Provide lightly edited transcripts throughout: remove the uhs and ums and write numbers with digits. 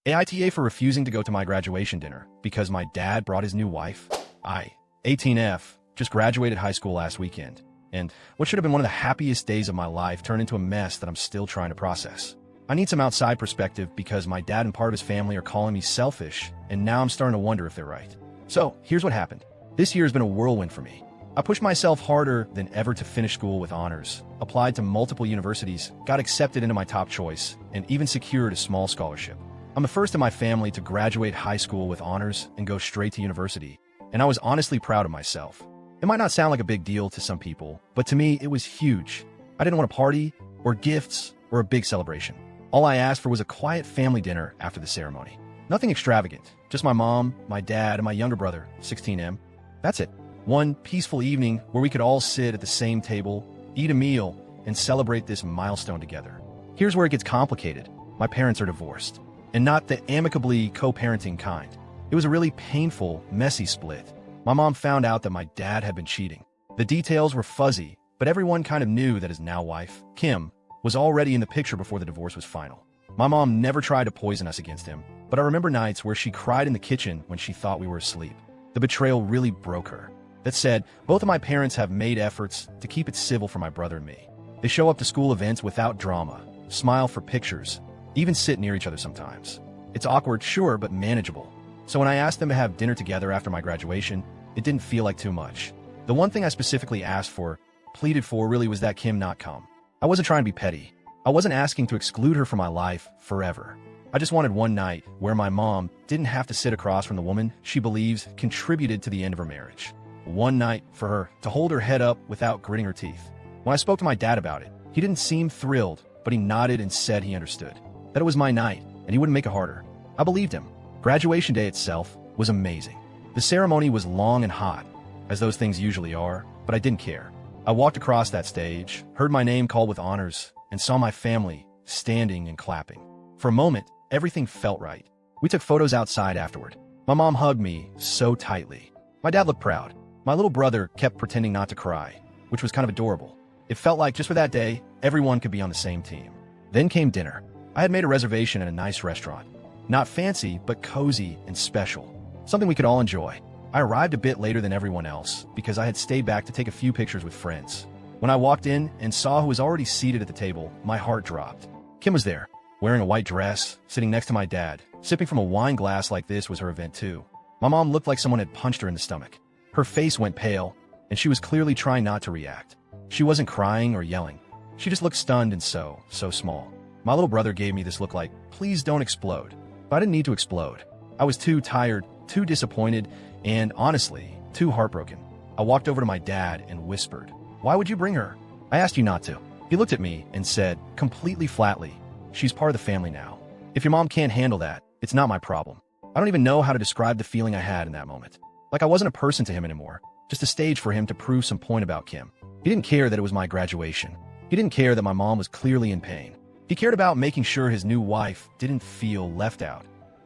AITA for refusing to go to my graduation dinner because my dad brought his new wife. I, 18F, just graduated high school last weekend, and what should have been one of the happiest days of my life turned into a mess that I'm still trying to process. I need some outside perspective because my dad and part of his family are calling me selfish, and now I'm starting to wonder if they're right. So, here's what happened. This year has been a whirlwind for me. I pushed myself harder than ever to finish school with honors, applied to multiple universities, got accepted into my top choice, and even secured a small scholarship. I'm the first in my family to graduate high school with honors and go straight to university, and I was honestly proud of myself. It might not sound like a big deal to some people, but to me, it was huge. I didn't want a party, or gifts, or a big celebration. All I asked for was a quiet family dinner after the ceremony. Nothing extravagant, just my mom, my dad, and my younger brother, 16M. That's it. One peaceful evening where we could all sit at the same table, eat a meal, and celebrate this milestone together. Here's where it gets complicated. My parents are divorced, and not the amicably co-parenting kind. It was a really painful, messy split. My mom found out that my dad had been cheating. The details were fuzzy, but everyone kind of knew that his now wife, Kim, was already in the picture before the divorce was final. My mom never tried to poison us against him, but I remember nights where she cried in the kitchen when she thought we were asleep. The betrayal really broke her. That said, both of my parents have made efforts to keep it civil for my brother and me. They show up to school events without drama, smile for pictures, even sit near each other sometimes. It's awkward, sure, but manageable. So when I asked them to have dinner together after my graduation, it didn't feel like too much. The one thing I specifically asked for, pleaded for, really was that Kim not come. I wasn't trying to be petty. I wasn't asking to exclude her from my life forever. I just wanted one night where my mom didn't have to sit across from the woman she believes contributed to the end of her marriage. One night for her to hold her head up without gritting her teeth. When I spoke to my dad about it, he didn't seem thrilled, but he nodded and said he understood. That it was my night, and he wouldn't make it harder. I believed him. Graduation day itself was amazing. The ceremony was long and hot, as those things usually are, but I didn't care. I walked across that stage, heard my name called with honors, and saw my family standing and clapping. For a moment, everything felt right. We took photos outside afterward. My mom hugged me so tightly. My dad looked proud. My little brother kept pretending not to cry, which was kind of adorable. It felt like just for that day, everyone could be on the same team. Then came dinner. I had made a reservation at a nice restaurant. Not fancy, but cozy and special. Something we could all enjoy. I arrived a bit later than everyone else because I had stayed back to take a few pictures with friends. When I walked in and saw who was already seated at the table, my heart dropped. Kim was there, wearing a white dress, sitting next to my dad. Sipping from a wine glass like this was her event too. My mom looked like someone had punched her in the stomach. Her face went pale, and she was clearly trying not to react. She wasn't crying or yelling. She just looked stunned and so small. My little brother gave me this look like, please don't explode. But I didn't need to explode. I was too tired, too disappointed, and honestly, too heartbroken. I walked over to my dad and whispered, "Why would you bring her? I asked you not to." He looked at me and said, completely flatly, "She's part of the family now. If your mom can't handle that, it's not my problem." I don't even know how to describe the feeling I had in that moment. Like I wasn't a person to him anymore, just a stage for him to prove some point about Kim. He didn't care that it was my graduation. He didn't care that my mom was clearly in pain. He cared about making sure his new wife didn't feel left out,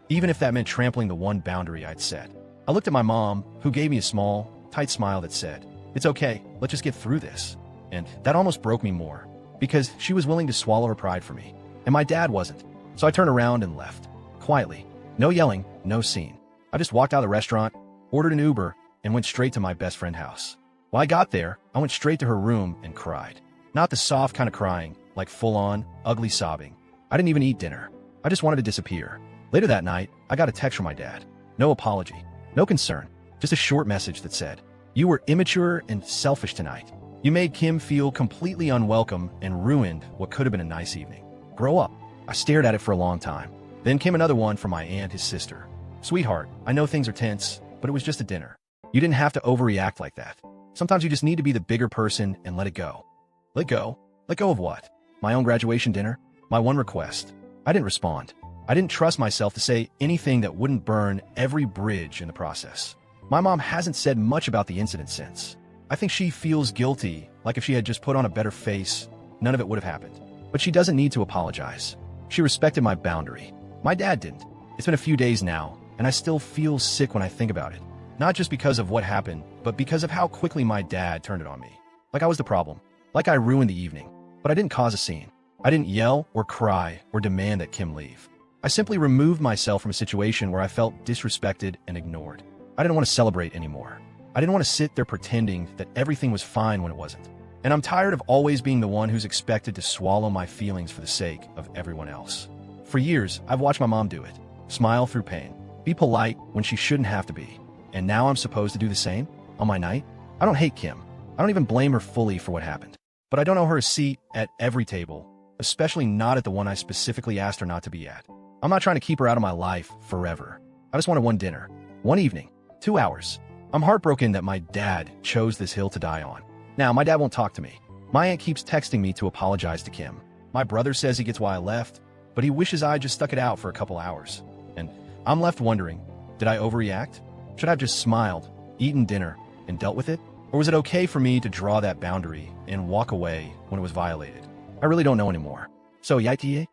even if that meant trampling the one boundary I'd set. I looked at my mom, who gave me a small, tight smile that said, "It's okay, let's just get through this." And that almost broke me more, because she was willing to swallow her pride for me, and my dad wasn't. So I turned around and left, quietly. No yelling, no scene. I just walked out of the restaurant, ordered an Uber, and went straight to my best friend's house. When I got there, I went straight to her room and cried. Not the soft kind of crying, like full-on, ugly sobbing. I didn't even eat dinner. I just wanted to disappear. Later that night, I got a text from my dad. No apology, no concern, just a short message that said, "You were immature and selfish tonight. You made Kim feel completely unwelcome and ruined what could have been a nice evening. Grow up." I stared at it for a long time. Then came another one from my aunt, his sister. "Sweetheart, I know things are tense, but it was just a dinner. You didn't have to overreact like that. Sometimes you just need to be the bigger person and let it go." Let go? Let go of what? My own graduation dinner? My one request? I didn't respond. I didn't trust myself to say anything that wouldn't burn every bridge in the process. My mom hasn't said much about the incident since. I think she feels guilty, like if she had just put on a better face, none of it would have happened. But she doesn't need to apologize. She respected my boundary. My dad didn't. It's been a few days now, and I still feel sick when I think about it. Not just because of what happened, but because of how quickly my dad turned it on me. Like I was the problem. Like I ruined the evening. But I didn't cause a scene. I didn't yell or cry or demand that Kim leave. I simply removed myself from a situation where I felt disrespected and ignored. I didn't want to celebrate anymore. I didn't want to sit there pretending that everything was fine when it wasn't. And I'm tired of always being the one who's expected to swallow my feelings for the sake of everyone else. For years, I've watched my mom do it. Smile through pain. Be polite when she shouldn't have to be. And now I'm supposed to do the same? On my night? I don't hate Kim. I don't even blame her fully for what happened. But I don't owe her a seat at every table, especially not at the one I specifically asked her not to be at. I'm not trying to keep her out of my life forever. I just wanted one dinner, one evening, 2 hours. I'm heartbroken that my dad chose this hill to die on. Now, my dad won't talk to me. My aunt keeps texting me to apologize to Kim. My brother says he gets why I left, but he wishes I just stuck it out for a couple hours. And I'm left wondering, did I overreact? Should I have just smiled, eaten dinner, and dealt with it? Or was it okay for me to draw that boundary and walk away when it was violated? I really don't know anymore. So, AITA?